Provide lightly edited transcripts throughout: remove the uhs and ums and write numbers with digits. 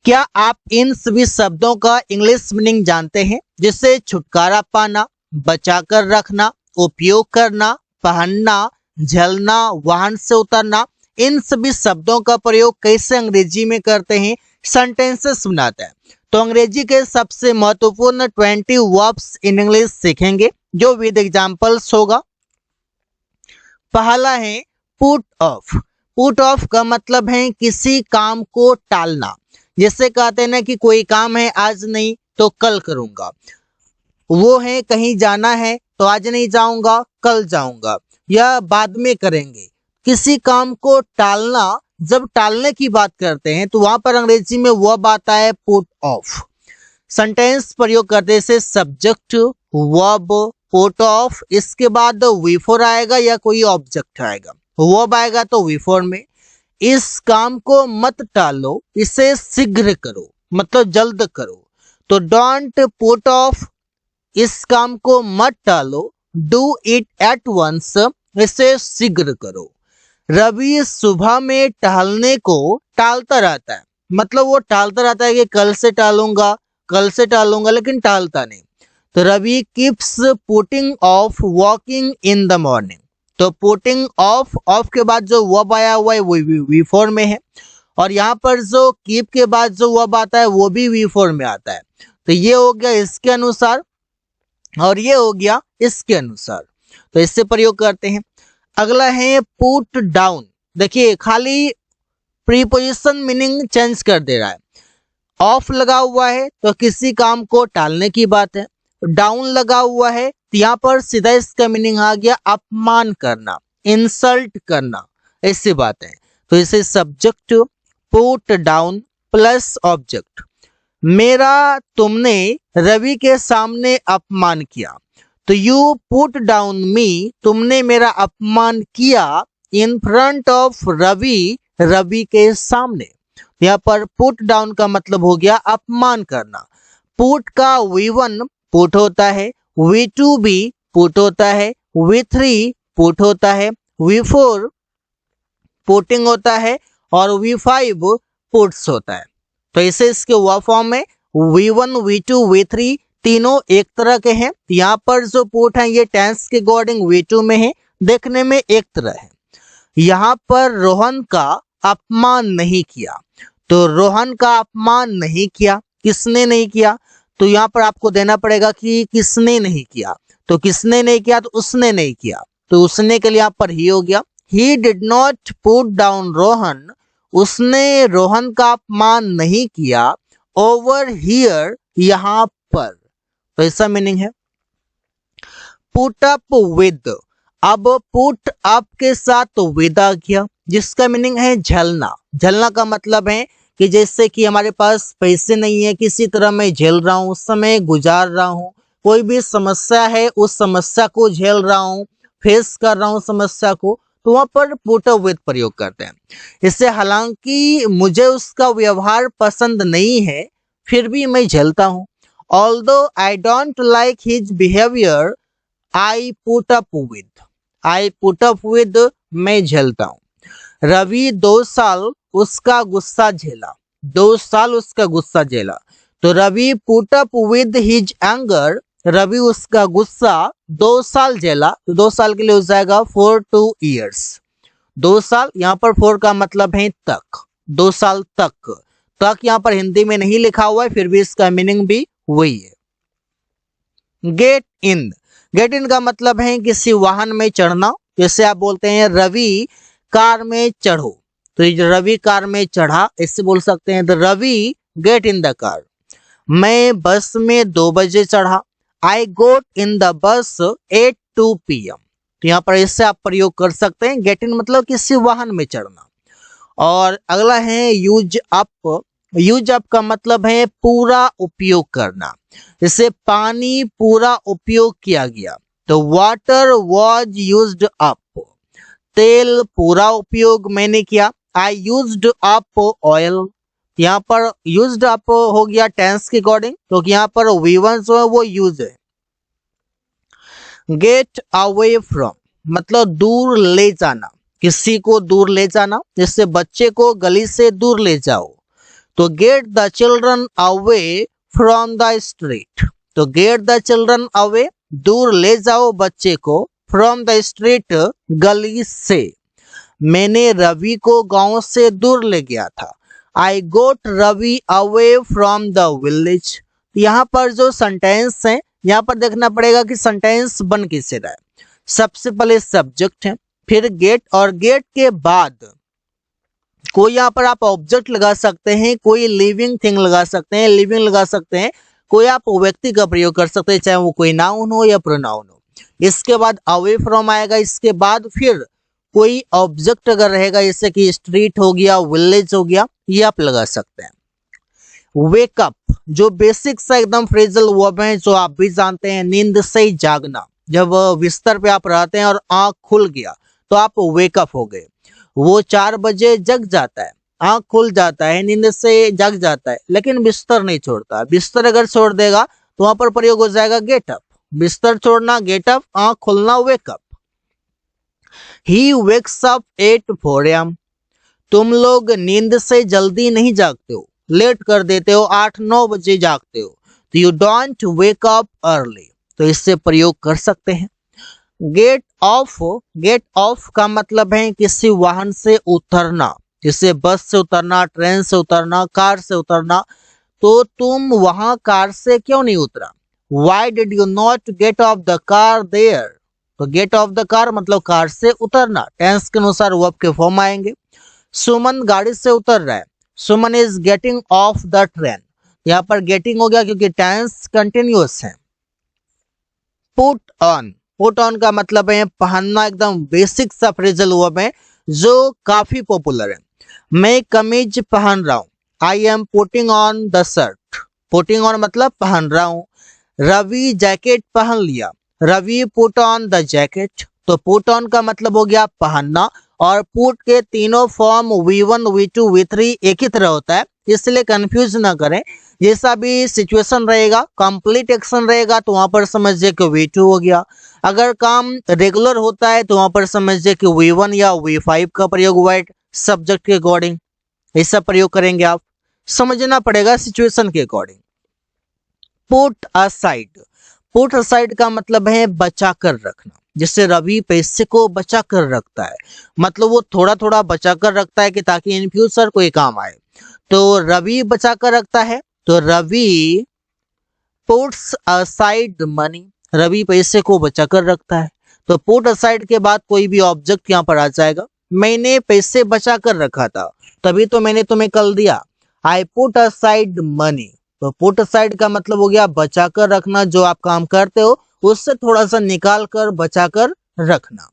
क्या आप इन सभी शब्दों का इंग्लिश मीनिंग जानते हैं? जिससे छुटकारा पाना, बचाकर रखना, उपयोग करना, पहनना, झेलना, वाहन से उतरना। इन सभी शब्दों का प्रयोग कैसे अंग्रेजी में करते हैं, सेंटेंसेस बनाते हैं। तो अंग्रेजी के सबसे महत्वपूर्ण 20 वर्ब्स इन इंग्लिश सीखेंगे जो विद एग्जांपल्स होगा। पहला है पुट ऑफ। पुट ऑफ का मतलब है किसी काम को टालना। जैसे कहते हैं ना कि कोई काम है आज नहीं तो कल करूंगा, वो है कहीं जाना है तो आज नहीं जाऊंगा कल जाऊंगा, या बाद में करेंगे। किसी काम को टालना, जब टालने की बात करते हैं तो वहां पर अंग्रेजी में वर्ब आता है पुट ऑफ। सेंटेंस प्रयोग करते से सब्जेक्ट, वर्ब, पुट ऑफ, इसके बाद वी फोर आएगा या कोई ऑब्जेक्ट आएगा। वर्ब आएगा तो वी फोर में। इस काम को मत टालो, इसे शीघ्र करो, मतलब जल्द करो। तो डोंट पुट ऑफ, इस काम को मत टालो, डू इट एट वंस, इसे शीघ्र करो। रवि सुबह में टहलने को टालता रहता है, मतलब वो टालता रहता है कि कल से टालूंगा, लेकिन टालता नहीं। तो Ravi keeps putting off walking in the morning. तो पुटिंग ऑफ, ऑफ के बाद जो वर्ब आया हुआ है वो वी फोर में है, और यहाँ पर जो कीप के बाद जो वर्ब आता है वो भी वी फोर में आता है। तो ये हो गया इसके अनुसार और ये हो गया इसके अनुसार, तो इससे प्रयोग करते हैं। अगला है पुट डाउन। देखिए खाली प्रीपोजिशन मीनिंग चेंज कर दे रहा है। ऑफ लगा हुआ है तो किसी काम को टालने की बात है, डाउन लगा हुआ है तो यहाँ पर सीधा इसका मीनिंग आ गया अपमान करना, इंसल्ट करना, ऐसी बात है। तो इसे subject put down plus object. मेरा तुमने रवि के सामने अपमान किया, तो यू पुट डाउन मी, तुमने मेरा अपमान किया in front of Ravi, Ravi के सामने। यहाँ पर पुट डाउन का मतलब हो गया अपमान करना। पुट का V1 पुट होता है, V2 भी पुट होता है, V3 पुट होता है, V4 पुटिंग होता है और V5 पुट्स होता है। तो इसे इसके वर्ब फॉर्म में V1, V2, V3 तीनों एक तरह के हैं। यहाँ पर जो पुट है ये टेंस के अकॉर्डिंग V2 में है, देखने में एक तरह है। यहाँ पर रोहन का अपमान नहीं किया, तो रोहन का अपमान नहीं किया, किसने नहीं किया? तो यहाँ पर आपको देना पड़ेगा कि किसने नहीं किया। तो किसने नहीं किया, तो उसने नहीं किया, तो उसने के लिए यहाँ पर ही हो गया। He did not put down Rohan, उसने रोहन का अपमान नहीं किया ओवर हियर, यहाँ पर। तो ऐसा मीनिंग है। पुट अप विद, अब पुट अप के साथ विद आ गया जिसका मीनिंग है झेलना। झेलना का मतलब है कि जैसे कि हमारे पास पैसे नहीं है, किसी तरह मैं झेल रहा हूँ, समय गुजार रहा हूँ, कोई भी समस्या है उस समस्या को झेल रहा हूँ, फेस कर रहा हूँ समस्या को, तो वहां पर पुट अप विद प्रयोग करते हैं। इससे हालांकि मुझे उसका व्यवहार पसंद नहीं है फिर भी मैं झेलता हूँ। Although I don't like his behaviour I put up with, I put up with, मैं झेलता हूँ। रवि 2 साल उसका गुस्सा झेला, 2 साल उसका गुस्सा झेला। तो Ravi put up with his anger, Ravi उसका गुस्सा 2 साल झेला, तो 2 साल के लिए हो जाएगा फॉर 2 years। 2 साल, यहाँ पर 4 का मतलब है तक, 2 साल तक। तक यहाँ पर हिंदी में नहीं लिखा हुआ है फिर भी इसका मीनिंग भी वही है। गेट इन, गेट इन का मतलब है किसी वाहन में चढ़ना। जैसे आप बोलते हैं रवि कार में चढ़ो, तो रवि कार में चढ़ा, इससे बोल सकते हैं the Ravi get in the car. मैं बस में 2 बजे चढ़ा, I got in the bus at 2 PM। तो यहाँ पर इससे आप प्रयोग कर सकते हैं, गेट इन मतलब किसी वाहन में चढ़ना। और अगला है यूज अप। यूज अप का मतलब है पूरा उपयोग करना, जैसे पानी पूरा उपयोग किया गया, तो वाटर वॉज यूज्ड अप, तेल पूरा उपयोग मैंने किया, आई यूज्ड अप ऑयल। यहाँ पर यूज्ड अप हो गया टेंस के अकॉर्डिंग, तो यहाँ पर V1 जो है वो यूज है। गेट अवे फ्रॉम मतलब दूर ले जाना, किसी को दूर ले जाना, जैसे बच्चे को गली से दूर ले जाओ, तो get the children away from the street, तो गेट द चिल्ड्रन अवे, दूर ले जाओ बच्चे को, फ्रॉम द स्ट्रीट, गली से। मैंने रवि को गांव से दूर ले गया था। I got Ravi away from the village. यहाँ पर जो सेंटेंस है, यहाँ पर देखना पड़ेगा कि सेंटेंस बन किससे रहा है। सबसे पहले सब्जेक्ट है, फिर गेट, और गेट के बाद कोई यहाँ पर आप ऑब्जेक्ट लगा सकते हैं, कोई लिविंग थिंग लगा सकते हैं, लिविंग लगा सकते हैं, कोई आप व्यक्ति का प्रयोग कर सकते हैं, चाहे वो कोई नाउन हो या प्रोनाउन हो। इसके बाद अवे फ्रॉम आएगा, इसके बाद फिर कोई ऑब्जेक्ट अगर रहेगा, जैसे कि स्ट्रीट हो गया, विलेज हो गया, ये आप लगा सकते हैं। वेकअप जो बेसिक सा एकदम फ्रेजल वर्ब है, जो आप भी जानते हैं, नींद से जागना। जब बिस्तर पे आप रहते हैं और आंख खुल गया तो आप वेकअप हो गए। वो 4 बजे जग जाता है, आंख खुल जाता है, नींद से जग जाता है, लेकिन बिस्तर नहीं छोड़ता। बिस्तर अगर छोड़ देगा तो वहां पर प्रयोग हो जाएगा गेटअप। बिस्तर छोड़ना गेटअप, आंख खुलना wake up. He wakes up at 4 AM। तुम लोग नींद से जल्दी नहीं जागते हो, लेट कर देते हो, 8-9 बजे जागते हो। तो you don't wake up early, तो इससे प्रयोग कर सकते हैं। गेट ऑफ, गेट ऑफ का मतलब है किसी वाहन से उतरना, जैसे बस से उतरना, ट्रेन से उतरना, कार से उतरना। तो तुम वहां कार से क्यों नहीं उतरा? Why did you not get off the car there? तो गेट ऑफ द कार मतलब कार से उतरना, टेंस के अनुसार वर्ब के फॉर्म आएंगे। सुमन गाड़ी से उतर रहा है, Suman is getting off the train. यहाँ पर गेटिंग हो गया क्योंकि टेंस कंटिन्यूअस है। पुट ऑन, पुट ऑन का मतलब है पहनना, एकदम बेसिक सा फ्रेजल वर्ब है जो काफी पॉपुलर है। मैं कमीज पहन रहा हूं, I am putting on the shirt. Putting on मतलब पहन रहा हूं। रवि जैकेट पहन लिया, Ravi put on the jacket. तो पुट ऑन का मतलब हो गया पहनना, और पुट के तीनों फॉर्म V1, V2, V3 एक ही तरह होता है, इसलिए कंफ्यूज ना करें। जैसा भी सिचुएशन रहेगा, कंप्लीट एक्शन रहेगा तो वहां पर समझिए कि V2 हो गया। अगर काम रेगुलर होता है तो वहां पर समझिए कि V1 या V5 का प्रयोग हुआ है, सब्जेक्ट के अकॉर्डिंग ऐसा प्रयोग करेंगे। आप समझना पड़ेगा सिचुएशन के according. Put aside, put aside का मतलब है बचा कर रखना। जिससे रवि पैसे को बचा कर रखता है, मतलब वो थोड़ा थोड़ा बचा कर रखता है कि ताकि इन फ्यूचर कोई काम आए। तो रवि बचा कर रखता है, तो Ravi puts aside money, Ravi पैसे को बचा कर रखता है। तो पुट असाइड के बाद कोई भी ऑब्जेक्ट यहाँ पर आ जाएगा। मैंने पैसे बचा कर रखा था, तभी तो मैंने तुम्हें कल दिया। आई पुट असाइड मनी, तो पुट असाइड का मतलब हो गया बचा कर रखना, जो आप काम करते हो उससे थोड़ा सा निकाल कर बचा कर रखना।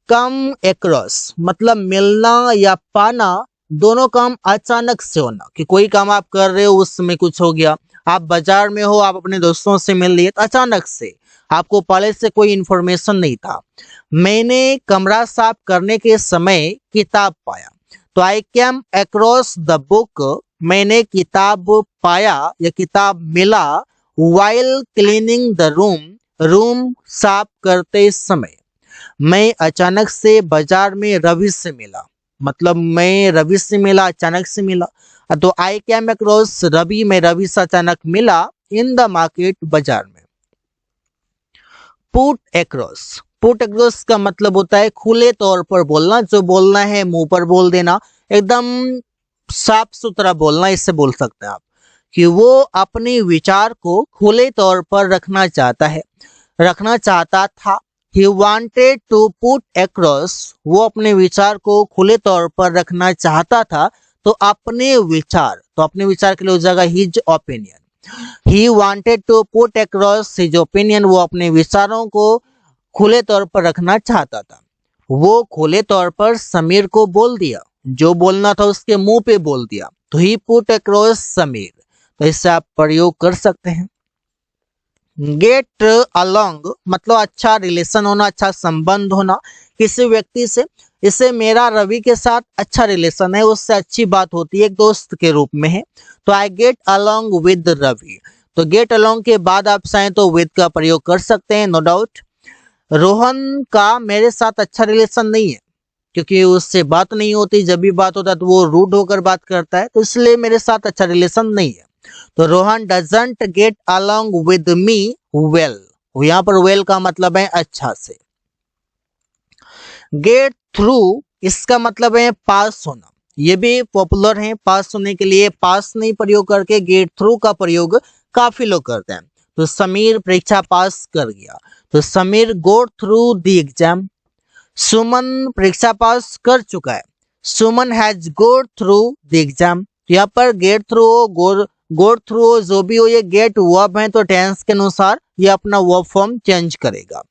कम एक्रॉस मतलब मिलना या पाना, दोनों काम अचानक से होना, कि कोई काम आप कर रहे हो उसमें कुछ हो गया, आप बाजार में हो, आप अपने दोस्तों से मिल लिए, तो अचानक से, आपको पहले से कोई इंफॉर्मेशन नहीं था। मैंने कमरा साफ करने के समय किताब पाया, तो आई केम अक्रॉस द बुक, मैंने किताब पाया या किताब मिला। While cleaning the room, room साफ करते समय। मैं अचानक से बाजार में रवि से मिला, मतलब मैं रवि से मिला, अचानक से मिला। तो आई केम अक्रॉस रवि, मैं रवि से अचानक मिला इन द मार्केट, बाजार में। पुट अक्रॉस, पुट अक्रॉस का मतलब होता है खुले तौर पर बोलना, जो बोलना है मुंह पर बोल देना, एकदम साफ सुथरा बोलना, इससे बोल सकते हैं आप कि वो अपने विचार को खुले तौर पर रखना चाहता है, रखना चाहता था। He wanted to put across, वो अपने विचार को खुले तौर पर रखना चाहता था। तो अपने विचार, तो अपने विचार के लिए हो जाएगा his opinion। He wanted to put across his opinion, वो अपने विचारों को खुले तौर पर रखना चाहता था। वो खुले तौर पर समीर को बोल दिया, जो बोलना था उसके मुंह पे बोल दिया। तो ही पुट अक्रॉस समीर, तो इससे आप प्रयोग कर सकते हैं। गेट अलोंग मतलब अच्छा रिलेशन होना, अच्छा संबंध होना किसी व्यक्ति से। इससे मेरा रवि के साथ अच्छा रिलेशन है, उससे अच्छी बात होती है, एक दोस्त के रूप में है। तो I get along with Ravi, तो गेट अलोंग के बाद आप चाहें तो विद का प्रयोग कर सकते हैं, नो डाउट। रोहन का मेरे साथ अच्छा रिलेशन नहीं है, क्योंकि उससे बात नहीं होती, जब भी बात होता है तो वो रूड होकर बात करता है, तो इसलिए मेरे साथ अच्छा रिलेशन नहीं है। तो Rohan doesn't get along with me well, यहाँ पर वेल का मतलब है अच्छा से। गेट थ्रू इसका मतलब है पास होना, ये भी पॉपुलर है। पास होने के लिए पास नहीं प्रयोग करके गेट थ्रू का प्रयोग काफी लोग करते हैं। तो समीर परीक्षा पास कर गया, तो Sameer got through the exam. Suman परीक्षा पास कर चुका है, Suman has got through the exam. यहाँ पर गेट थ्रू गोट थ्रू जो भी हो, ये गेट वर्ब है तो टेंस के अनुसार ये अपना वर्ब फॉर्म चेंज करेगा।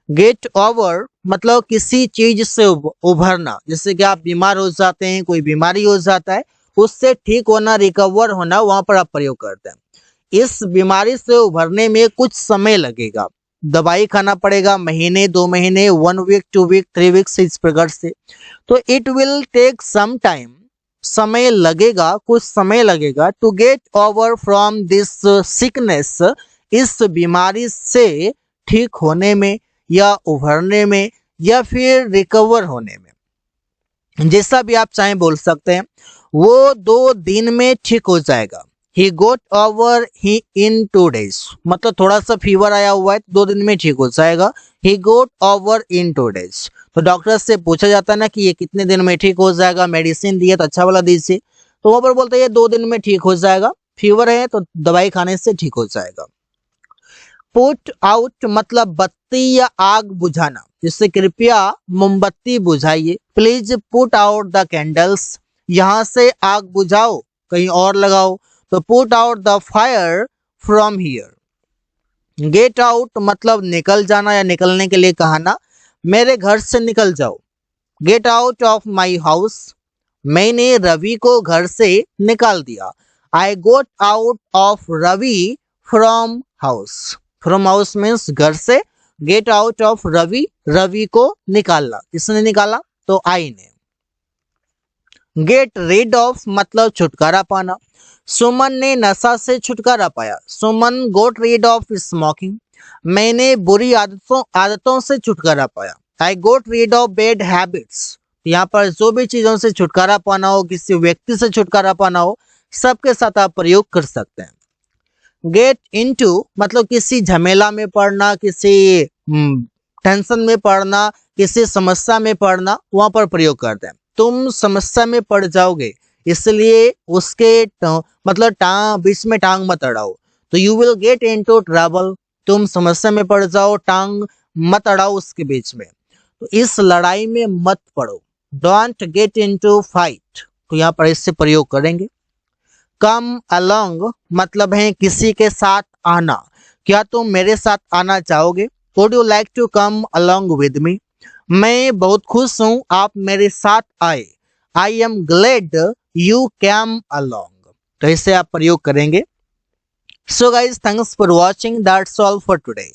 गेट ओवर मतलब किसी चीज से उभरना, जैसे कि आप बीमार हो जाते हैं, कोई बीमारी हो जाता है, उससे ठीक होना, रिकवर होना, वहां पर आप प्रयोग करते हैं। इस बीमारी से उभरने में कुछ समय लगेगा, दवाई खाना पड़ेगा, महीने 2 महीने, 1 वीक 2 वीक 3 वीक्स, इस प्रकार से। तो it will take some time, समय लगेगा, कुछ समय लगेगा, to get over from this sickness, इस बीमारी से ठीक होने में या उभरने में या फिर रिकवर होने में, जैसा भी आप चाहें बोल सकते हैं। वो 2 दिन में ठीक हो जाएगा। ही गोट ओवर ही इन 2 days, मतलब थोड़ा सा फीवर आया हुआ है, 2 दिन में ठीक हो जाएगा। ही गोट ओवर इन 2 days। तो डॉक्टर से पूछा जाता है ना कि ये कितने दिन में ठीक हो जाएगा, मेडिसिन दिए तो अच्छा वाला दीजिए, तो वहां पर बोलते हैं ये 2 दिन में ठीक हो जाएगा, फीवर है तो दवाई खाने से ठीक हो जाएगा। पुट आउट मतलब बत्ती या आग बुझाना, जिससे कृपया मोमबत्ती बुझाइए, please put out the candles, यहाँ से आग बुझाओ, कहीं और लगाओ, तो put out the fire from here. Get out मतलब निकल जाना या निकलने के लिए कहना, मेरे घर से निकल जाओ। Get out of my house, मैंने रवि को घर से निकाल दिया। I got out of Ravi from house, from house means घर से, get out of Ravi, Ravi को निकालना, किसने निकाला, तो आई ने। गेट रेड ऑफ मतलब छुटकारा पाना, सुमन ने नशा से छुटकारा पाया, सुमन गोट रेड ऑफ स्मोकिंग, मैंने बुरी आदतों से छुटकारा पाया। आई गोट रेड ऑफ बैड हैबिट्स, यहाँ पर जो भी चीजों से छुटकारा पाना हो, किसी व्यक्ति से छुटकारा पाना हो, सबके साथ आप प्रयोग कर सकते हैं। गेट इनटू मतलब किसी झमेला में पड़ना, किसी टेंशन में पड़ना, किसी समस्या में पड़ना, वहां पर प्रयोग करते हैं। तुम समस्या में पड़ जाओगे, इसलिए उसके मतलब बीच में टांग मत अड़ाओ, तो you will get into trouble, तुम समस्या में पड़ जाओ, टांग मत अड़ाओ उसके बीच में, तो इस लड़ाई में मत पड़ो। डोंट गेट इनटू फाइट, तो यहाँ पर इससे प्रयोग करेंगे। कम अलोंग मतलब है किसी के साथ आना, क्या तुम मेरे साथ आना चाहोगे, would you like to come along with me, मैं बहुत खुश हूं आप मेरे साथ आए। I am glad you came along, तो इसे आप प्रयोग करेंगे। So guys, thanks for watching, that's all for today.